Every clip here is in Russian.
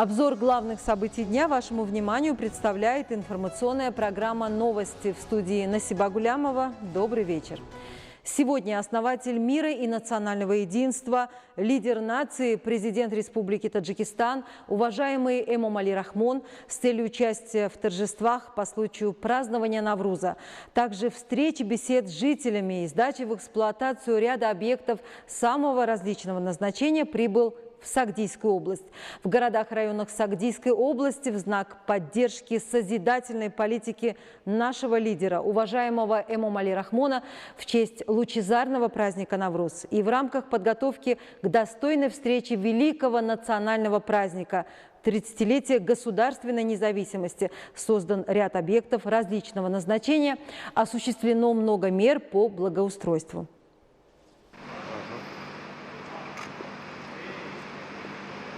Обзор главных событий дня вашему вниманию представляет информационная программа «Новости» в студии Насиба Гулямова. Добрый вечер. Сегодня основатель мира и национального единства, лидер нации, президент Республики Таджикистан, уважаемый Эмомали Рахмон с целью участия в торжествах по случаю празднования Навруза. Также встречи, бесед с жителями и сдачи в эксплуатацию ряда объектов самого различного назначения прибыл в Сагдийскую область. В городах и районах Сагдийской области в знак поддержки созидательной политики нашего лидера, уважаемого Эмомали Рахмона, в честь лучезарного праздника Навруз и в рамках подготовки к достойной встрече великого национального праздника 30-летия государственной независимости создан ряд объектов различного назначения, осуществлено много мер по благоустройству.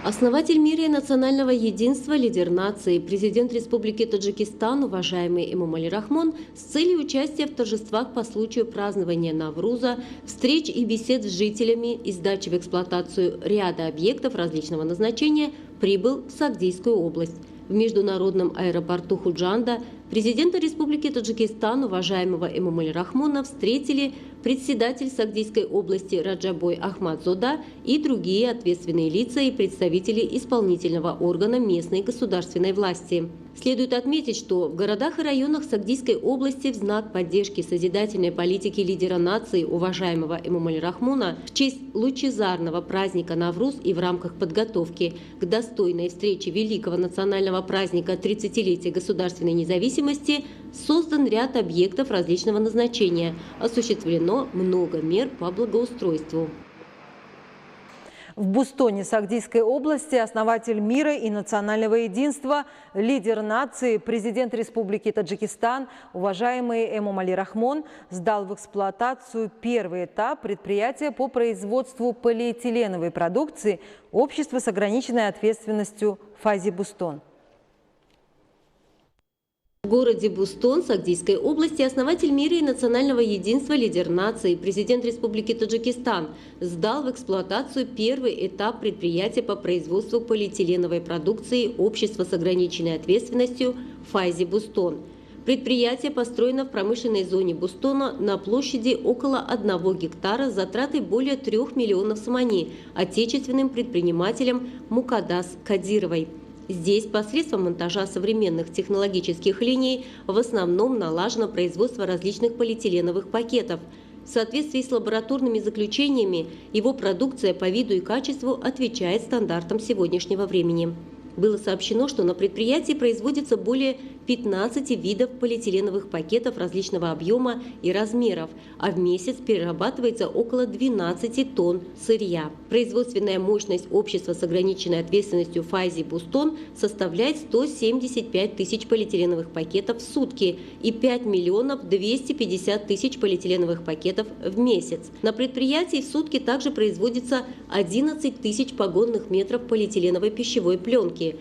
Основатель мира и национального единства, лидер нации, президент Республики Таджикистан, уважаемый Эмомали Рахмон, с целью участия в торжествах по случаю празднования Навруза, встреч и бесед с жителями и сдачи в эксплуатацию ряда объектов различного назначения прибыл в Сагдийскую область. В международном аэропорту Худжанда президента Республики Таджикистан, уважаемого Эмомали Рахмона, встретили председатель Сагдийской области Раджабой Ахмадзода и другие ответственные лица и представители исполнительного органа местной государственной власти. Следует отметить, что в городах и районах Сагдийской области в знак поддержки созидательной политики лидера нации, уважаемого Эмомали Рахмона, в честь лучезарного праздника Навруз и в рамках подготовки к достойной встрече великого национального праздника 30-летия государственной независимости создан ряд объектов различного назначения, осуществлено много мер по благоустройству. В Бустоне Сагдийской области основатель мира и национального единства, лидер нации, президент Республики Таджикистан, уважаемый Эмомали Рахмон, сдал в эксплуатацию первый этап предприятия по производству полиэтиленовой продукции общества с ограниченной ответственностью «Фази Бустон». В городе Бустон Сагдийской области основатель мира и национального единства, лидер нации, президент Республики Таджикистан сдал в эксплуатацию первый этап предприятия по производству полиэтиленовой продукции общества с ограниченной ответственностью «Фази Бустон». Предприятие построено в промышленной зоне Бустона на площади около 1 гектара с затратой более 3 миллионов самани отечественным предпринимателем Мукадас Кадировой. Здесь посредством монтажа современных технологических линий в основном налажено производство различных полиэтиленовых пакетов. В соответствии с лабораторными заключениями его продукция по виду и качеству отвечает стандартам сегодняшнего времени. Было сообщено, что на предприятии производится более 15 видов полиэтиленовых пакетов различного объема и размеров, а в месяц перерабатывается около 12 тонн сырья. Производственная мощность общества с ограниченной ответственностью «Фази Бустон» составляет 175 тысяч полиэтиленовых пакетов в сутки и 5 миллионов 250 тысяч полиэтиленовых пакетов в месяц. На предприятии в сутки также производится 11 тысяч погонных метров полиэтиленовой пищевой пленки.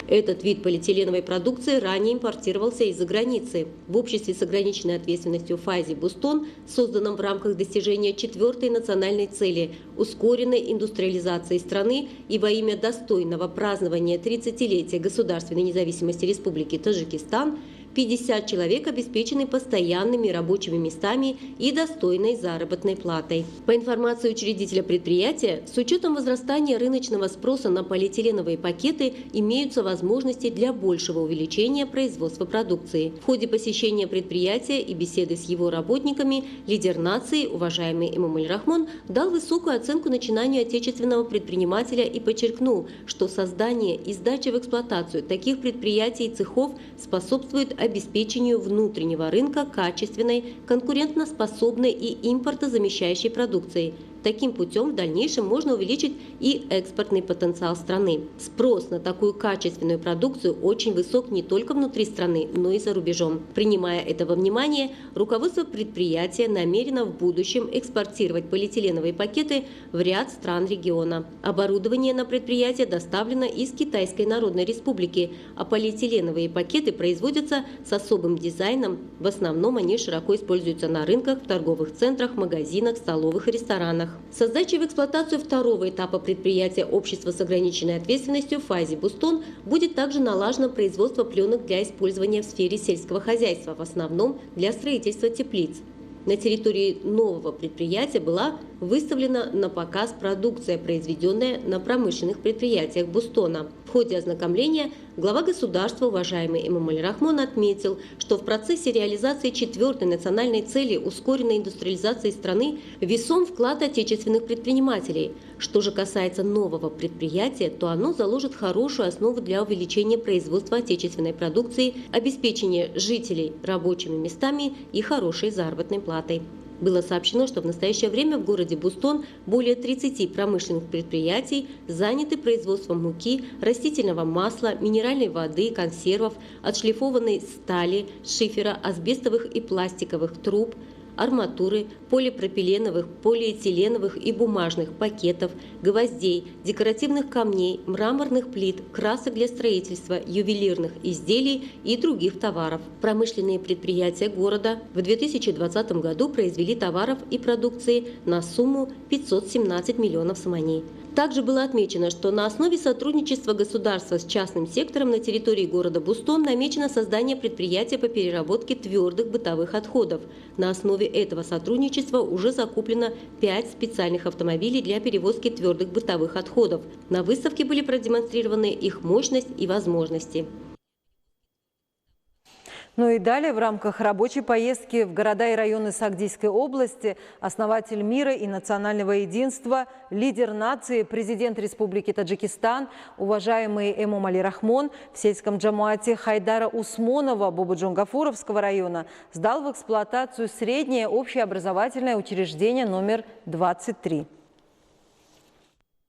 Этот вид полиэтиленовой продукции ранее импортировался из-за границы. В обществе с ограниченной ответственностью «Фази Бустон», созданном в рамках достижения 4-й национальной цели – ускоренной индустриализации страны и во имя достойного празднования 30-летия государственной независимости Республики Таджикистан, 50 человек обеспечены постоянными рабочими местами и достойной заработной платой. По информации учредителя предприятия, с учетом возрастания рыночного спроса на полиэтиленовые пакеты имеются возможности для большего увеличения производства продукции. В ходе посещения предприятия и беседы с его работниками лидер нации, уважаемый Эмомали Рахмон, дал высокую оценку начинанию отечественного предпринимателя и подчеркнул, что создание и сдача в эксплуатацию таких предприятий и цехов способствует обеспечению внутреннего рынка качественной, конкурентоспособной и импортозамещающей продукцией. Таким путем в дальнейшем можно увеличить и экспортный потенциал страны. Спрос на такую качественную продукцию очень высок не только внутри страны, но и за рубежом. Принимая это во внимание, руководство предприятия намерено в будущем экспортировать полиэтиленовые пакеты в ряд стран региона. Оборудование на предприятие доставлено из Китайской Народной Республики, а полиэтиленовые пакеты производятся с особым дизайном. В основном они широко используются на рынках, в торговых центрах, магазинах, столовых и ресторанах. Со сдачей в эксплуатацию второго этапа предприятия общества с ограниченной ответственностью «Фази Бустон» будет также налажено производство пленок для использования в сфере сельского хозяйства, в основном для строительства теплиц. На территории нового предприятия была выставлена на показ продукция, произведенная на промышленных предприятиях Бустона. В ходе ознакомления глава государства, уважаемый Эмомали Рахмон, отметил, что в процессе реализации 4-й национальной цели ускоренной индустриализации страны весом вклад отечественных предпринимателей. Что же касается нового предприятия, то оно заложит хорошую основу для увеличения производства отечественной продукции, обеспечения жителей рабочими местами и хорошей заработной платой. Было сообщено, что в настоящее время в городе Бустон более 30 промышленных предприятий заняты производством муки, растительного масла, минеральной воды, консервов, отшлифованной стали, шифера, асбестовых и пластиковых труб, арматуры, полипропиленовых, полиэтиленовых и бумажных пакетов, гвоздей, декоративных камней, мраморных плит, красок для строительства, ювелирных изделий и других товаров. Промышленные предприятия города в 2020 году произвели товаров и продукции на сумму 517 миллионов сомоней. Также было отмечено, что на основе сотрудничества государства с частным сектором на территории города Бустон намечено создание предприятия по переработке твердых бытовых отходов. На основе этого сотрудничества уже закуплено 5 специальных автомобилей для перевозки твердых бытовых отходов. На выставке были продемонстрированы их мощность и возможности. Ну и далее в рамках рабочей поездки в города и районы Сагдийской области основатель мира и национального единства, лидер нации, президент Республики Таджикистан, уважаемый Эмомали Рахмон в сельском джамуате Хайдара Усмонова Бобуджон-Гафуровского района сдал в эксплуатацию среднее общеобразовательное учреждение номер 23.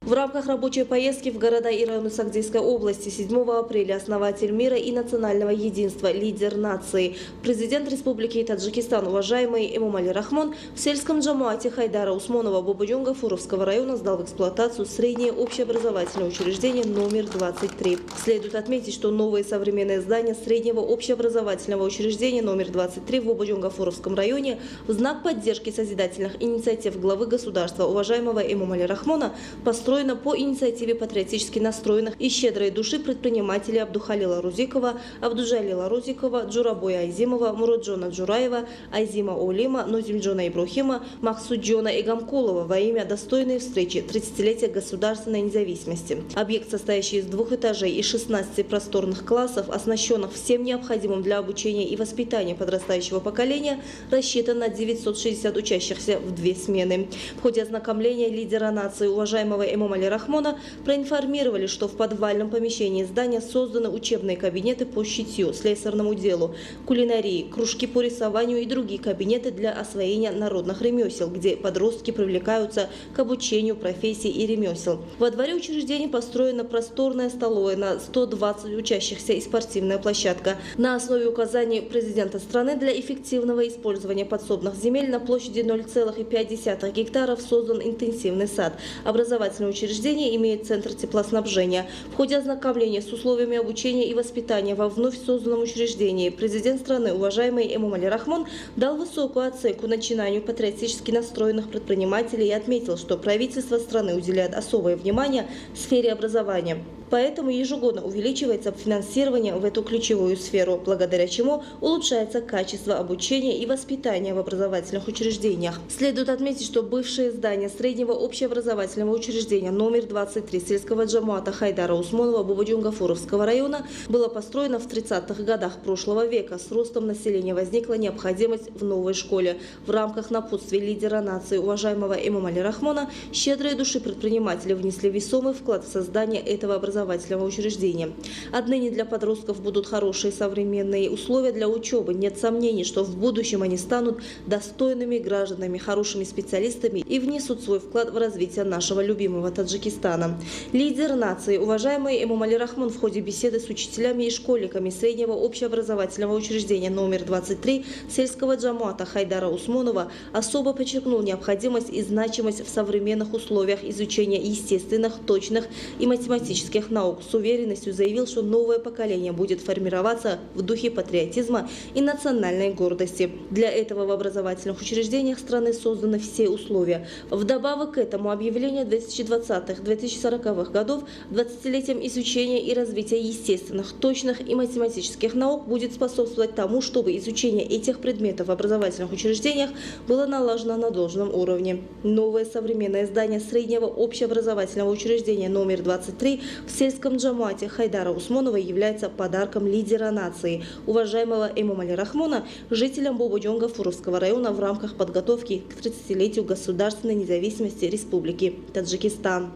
В рамках рабочей поездки в города и районы Сагдийской области 7 апреля основатель мира и национального единства, лидер нации, президент Республики Таджикистан, уважаемый Эмомали Рахмон в сельском джамуате Хайдара Усмонова Бобуджон-Гафуровского района сдал в эксплуатацию среднее общеобразовательное учреждение номер 23. Следует отметить, что новое современное здание среднего общеобразовательного учреждения номер 23 в Бобуджон-Гафуровском районе в знак поддержки созидательных инициатив главы государства, уважаемого Эмомали Рахмона, построено по инициативе патриотически настроенных и щедрой души предпринимателей Абдухалила Рузикова, Абдужалила Рузикова, Джурабоя Айзимова, Муроджона Джураева, Айзима Олима, Нозимджона Ибрухима, Махсуджона Игамкулова во имя достойной встречи 30-летия государственной независимости. Объект, состоящий из 2 этажей и 16 просторных классов, оснащенных всем необходимым для обучения и воспитания подрастающего поколения, рассчитан на 960 учащихся в 2 смены. В ходе ознакомления лидера нации, уважаемого Эмомали Рахмона, проинформировали, что в подвальном помещении здания созданы учебные кабинеты по шитью, слесарному делу, кулинарии, кружки по рисованию и другие кабинеты для освоения народных ремесел, где подростки привлекаются к обучению профессий и ремесел. Во дворе учреждения построена просторная столовая на 120 учащихся и спортивная площадка. На основе указаний президента страны для эффективного использования подсобных земель на площади 0,5 гектаров создан интенсивный сад. Образовательное учреждение имеет центр теплоснабжения. В ходе ознакомления с условиями обучения и воспитания во вновь созданном учреждении президент страны, уважаемый Эмомали Рахмон, дал высокую оценку начинанию патриотически настроенных предпринимателей и отметил, что правительство страны уделяет особое внимание сфере образования. Поэтому ежегодно увеличивается финансирование в эту ключевую сферу, благодаря чему улучшается качество обучения и воспитания в образовательных учреждениях. Следует отметить, что бывшее здание среднего общеобразовательного учреждения номер 23 сельского джамуата Хайдара Усмонова Бобуджон-Гафуровского района было построено в 30-х годах прошлого века. С ростом населения возникла необходимость в новой школе. В рамках напутствия лидера нации, уважаемого Эмомали Рахмона, щедрые души предприниматели внесли весомый вклад в создание этого образовательного общеобразовательного учреждения. Отныне для подростков будут хорошие современные условия для учебы. Нет сомнений, что в будущем они станут достойными гражданами, хорошими специалистами и внесут свой вклад в развитие нашего любимого Таджикистана. Лидер нации, уважаемый Эмомали Рахмон, в ходе беседы с учителями и школьниками среднего общеобразовательного учреждения номер 23 сельского джамуата Хайдара Усмонова особо подчеркнул необходимость и значимость в современных условиях изучения естественных, точных и математических наук. С уверенностью заявил, что новое поколение будет формироваться в духе патриотизма и национальной гордости. Для этого в образовательных учреждениях страны созданы все условия. Вдобавок к этому объявление 2020-2040 годов 20-летием изучения и развития естественных, точных и математических наук будет способствовать тому, чтобы изучение этих предметов в образовательных учреждениях было налажено на должном уровне. Новое современное здание среднего общеобразовательного учреждения номер 23 в сельском джамуате Хайдара Усмонова является подарком лидера нации, уважаемого Эмомали Рахмона, жителям Бобо-Джонгафуровского района в рамках подготовки к 30-летию государственной независимости Республики Таджикистан.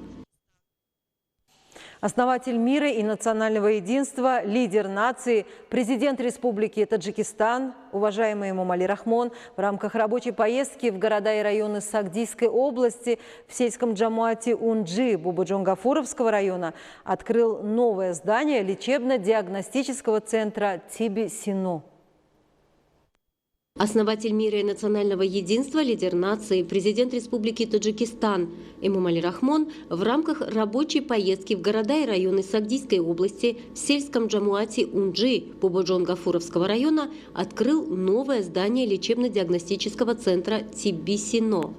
Основатель мира и национального единства, лидер нации, президент Республики Таджикистан, уважаемый Эмомали Рахмон, в рамках рабочей поездки в города и районы Сагдийской области в сельском джамуате Унджи Бобо-Джонгафуровского района открыл новое здание лечебно-диагностического центра Тиби-Сино. Основатель мира и национального единства, лидер нации, президент Республики Таджикистан Эмомали Рахмон в рамках рабочей поездки в города и районы Сагдийской области в сельском джамуате Унджи Бобо-Джонгафуровского района открыл новое здание лечебно-диагностического центра Тиби-Сино.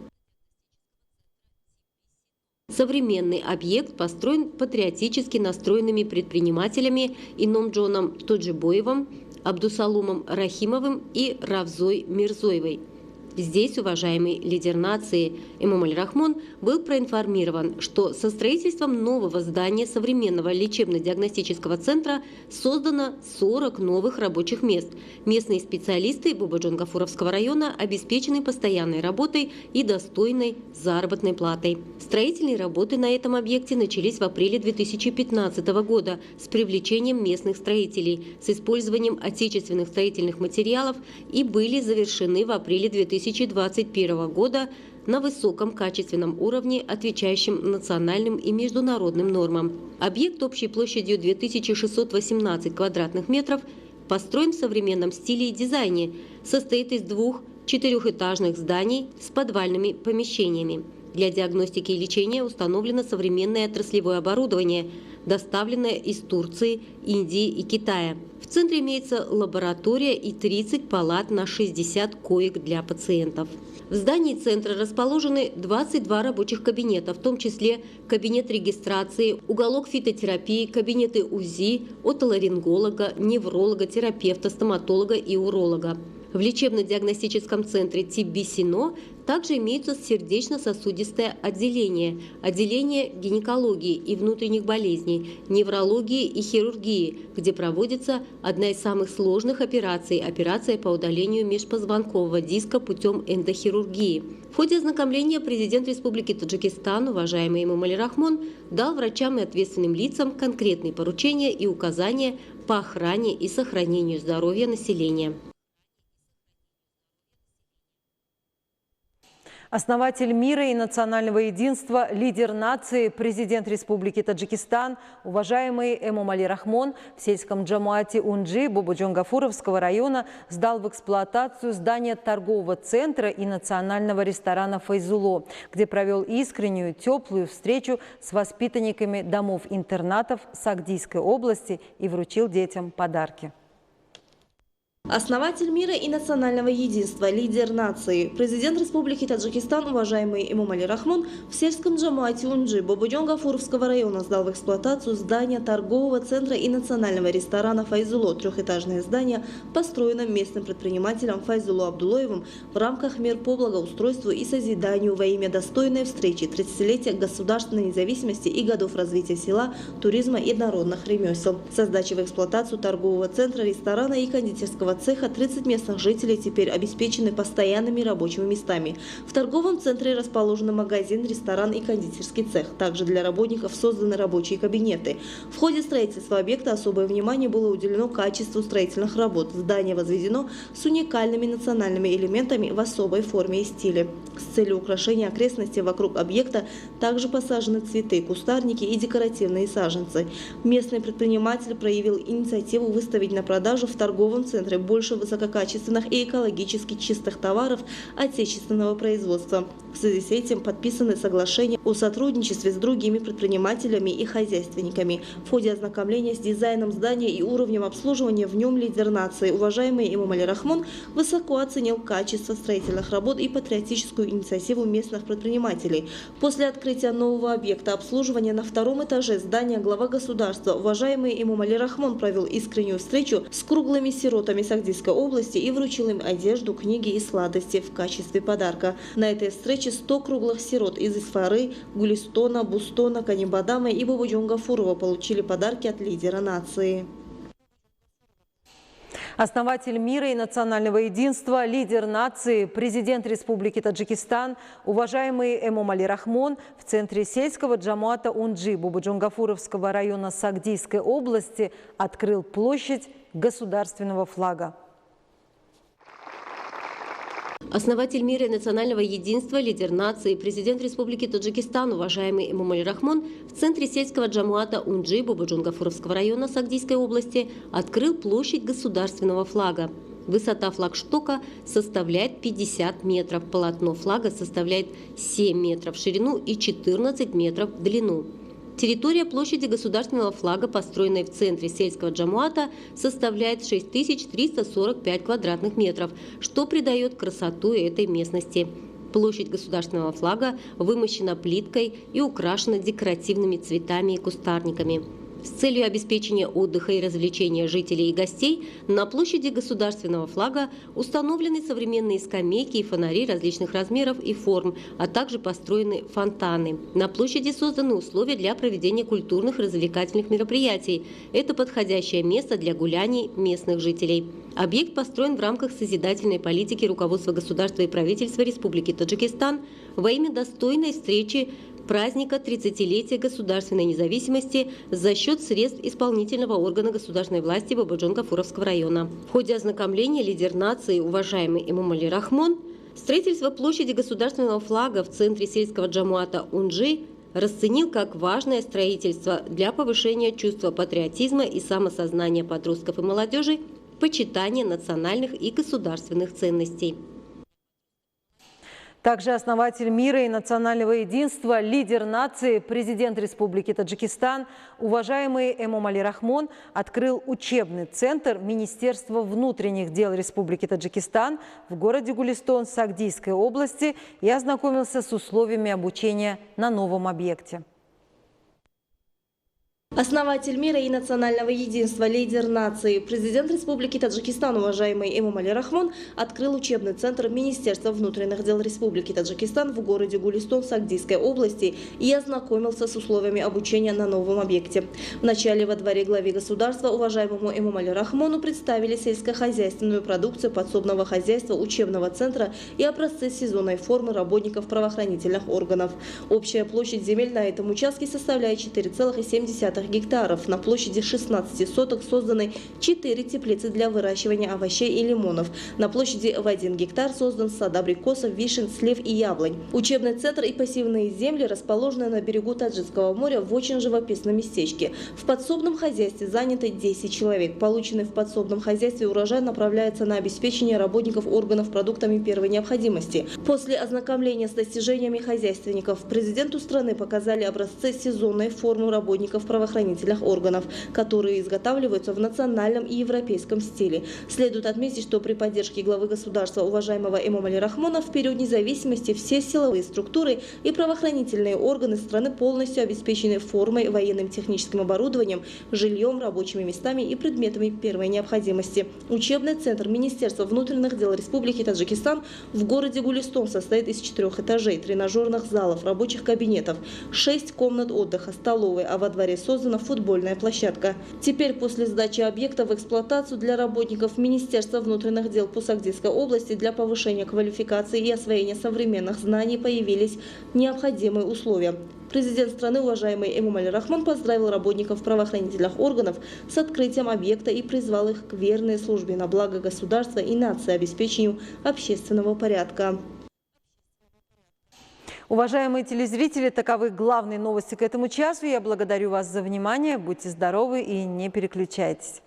Современный объект построен патриотически настроенными предпринимателями Иномджоном Тоджибоевым, Абдусалумом Рахимовым и Равзой Мирзоевой. Здесь уважаемый лидер нации Эмомали Рахмон был проинформирован, что со строительством нового здания современного лечебно-диагностического центра создано 40 новых рабочих мест. Местные специалисты Бобо-Джонгафуровского района обеспечены постоянной работой и достойной заработной платой. Строительные работы на этом объекте начались в апреле 2015 года с привлечением местных строителей, с использованием отечественных строительных материалов и были завершены в апреле 2021 года на высоком качественном уровне, отвечающем национальным и международным нормам. Объект общей площадью 2618 квадратных метров построен в современном стиле и дизайне, состоит из двух четырехэтажных зданий с подвальными помещениями. Для диагностики и лечения установлено современное отраслевое оборудование, доставленное из Турции, Индии и Китая. В центре имеется лаборатория и 30 палат на 60 коек для пациентов. В здании центра расположены 22 рабочих кабинета, в том числе кабинет регистрации, уголок фитотерапии, кабинеты УЗИ, отоларинголога, невролога, терапевта, стоматолога и уролога. В лечебно-диагностическом центре Тиби-Сино также имеется сердечно-сосудистое отделение, отделение гинекологии и внутренних болезней, неврологии и хирургии, где проводится одна из самых сложных операций – операция по удалению межпозвонкового диска путем эндохирургии. В ходе ознакомления президент Республики Таджикистан, уважаемый Эмомали Рахмон, дал врачам и ответственным лицам конкретные поручения и указания по охране и сохранению здоровья населения. Основатель мира и национального единства, лидер нации, президент Республики Таджикистан, уважаемый Эмомали Рахмон в сельском джамуате Унджи Бобо-Джонгафуровского района сдал в эксплуатацию здание торгового центра и национального ресторана «Файзуло», где провел искреннюю, теплую встречу с воспитанниками домов-интернатов Сагдийской области и вручил детям подарки. Основатель мира и национального единства, лидер нации, президент Республики Таджикистан, уважаемый Эмомали Рахмон в сельском джамуате Унджи Бобо-Джонгафуровского района сдал в эксплуатацию здание торгового центра и национального ресторана «Файзуло». Трехэтажное здание построено местным предпринимателем Файзуло Абдулоевым в рамках мер по благоустройству и созиданию во имя достойной встречи 30-летия государственной независимости и годов развития села, туризма и народных ремесел. Со сдачей в эксплуатацию торгового центра, ресторана и кондитерского строительного цеха 30 местных жителей теперь обеспечены постоянными рабочими местами. В торговом центре расположены магазин, ресторан и кондитерский цех. Также для работников созданы рабочие кабинеты. В ходе строительства объекта особое внимание было уделено качеству строительных работ. Здание возведено с уникальными национальными элементами в особой форме и стиле. С целью украшения окрестностей вокруг объекта также посажены цветы, кустарники и декоративные саженцы. Местный предприниматель проявил инициативу выставить на продажу в торговом центре больше высококачественных и экологически чистых товаров отечественного производства. В связи с этим подписаны соглашения о сотрудничестве с другими предпринимателями и хозяйственниками. В ходе ознакомления с дизайном здания и уровнем обслуживания в нем лидер нации, уважаемый Эмомали Рахмон, высоко оценил качество строительных работ и патриотическую инициативу местных предпринимателей. После открытия нового объекта обслуживания на втором этаже здания глава государства, уважаемый Эмомали Рахмон, провел искреннюю встречу с круглыми сиротами Сагдийской области и вручил им одежду, книги и сладости в качестве подарка. На этой встрече 100 круглых сирот из Исфары, Гулистона, Бустона, Канибадама и Бабаджон Гафурова получили подарки от лидера нации. Основатель мира и национального единства, лидер нации, президент Республики Таджикистан, уважаемый Эмомали Рахмон в центре сельского джамуата Унджи Бабаджон-Гафуровского района Сагдийской области открыл площадь государственного флага. Основатель мира и национального единства, лидер нации, президент Республики Таджикистан, уважаемый Эмомали Рахмон в центре сельского джамуата Унджи Бабаджон-Гафуровского района Сагдийской области открыл площадь государственного флага. Высота флагштока составляет 50 метров, полотно флага составляет 7 метров в ширину и 14 метров в длину. Территория площади государственного флага, построенной в центре сельского джамуата, составляет 6345 квадратных метров, что придает красоту этой местности. Площадь государственного флага вымощена плиткой и украшена декоративными цветами и кустарниками. С целью обеспечения отдыха и развлечения жителей и гостей на площади государственного флага установлены современные скамейки и фонари различных размеров и форм, а также построены фонтаны. На площади созданы условия для проведения культурных и развлекательных мероприятий. Это подходящее место для гуляний местных жителей. Объект построен в рамках созидательной политики руководства государства и правительства Республики Таджикистан во имя достойной встречи праздника 30-летия государственной независимости за счет средств исполнительного органа государственной власти Бабаджон-Гафуровского района. В ходе ознакомления лидер нации, уважаемый Эмомали Рахмон, строительство площади государственного флага в центре сельского джамуата Унджи расценил как важное строительство для повышения чувства патриотизма и самосознания подростков и молодежи, почитания национальных и государственных ценностей. Также основатель мира и национального единства, лидер нации, президент Республики Таджикистан, уважаемый Эмомали Рахмон, открыл учебный центр Министерства внутренних дел Республики Таджикистан в городе Гулистон Сагдийской области и ознакомился с условиями обучения на новом объекте. Основатель мира и национального единства, лидер нации, президент Республики Таджикистан, уважаемый Эмомали Рахмон, открыл учебный центр Министерства внутренних дел Республики Таджикистан в городе Гулистон Сагдийской области и ознакомился с условиями обучения на новом объекте. Вначале во дворе главы государства, уважаемому Эмомали Рахмону, представили сельскохозяйственную продукцию подсобного хозяйства учебного центра и образцы сезонной формы работников правоохранительных органов. Общая площадь земель на этом участке составляет 4,7 гектаров. На площади 16 соток созданы 4 теплицы для выращивания овощей и лимонов. На площади в 1 гектар создан сад абрикосов, вишен, слив и яблонь. Учебный центр и пассивные земли расположены на берегу Таджикского моря в очень живописном местечке. В подсобном хозяйстве заняты 10 человек. Полученный в подсобном хозяйстве урожай направляется на обеспечение работников органов продуктами первой необходимости. После ознакомления с достижениями хозяйственников президенту страны показали образцы сезонной формы работников правоохранительных органов, которые изготавливаются в национальном и европейском стиле. Следует отметить, что при поддержке главы государства, уважаемого Эмомали Рахмона, в период независимости все силовые структуры и правоохранительные органы страны полностью обеспечены формой, военным техническим оборудованием, жильем, рабочими местами и предметами первой необходимости. Учебный центр Министерства внутренних дел Республики Таджикистан в городе Гулистон состоит из 4 этажей, тренажерных залов, рабочих кабинетов, 6 комнат отдыха, столовой, а во дворе созданы создана футбольная площадка. Теперь после сдачи объекта в эксплуатацию для работников Министерства внутренних дел по Сагдийской области для повышения квалификации и освоения современных знаний появились необходимые условия. Президент страны, уважаемый Эмомали Рахмон, поздравил работников правоохранительных органов с открытием объекта и призвал их к верной службе на благо государства и нации, обеспечению общественного порядка. Уважаемые телезрители, таковы главные новости к этому часу. Я благодарю вас за внимание. Будьте здоровы и не переключайтесь.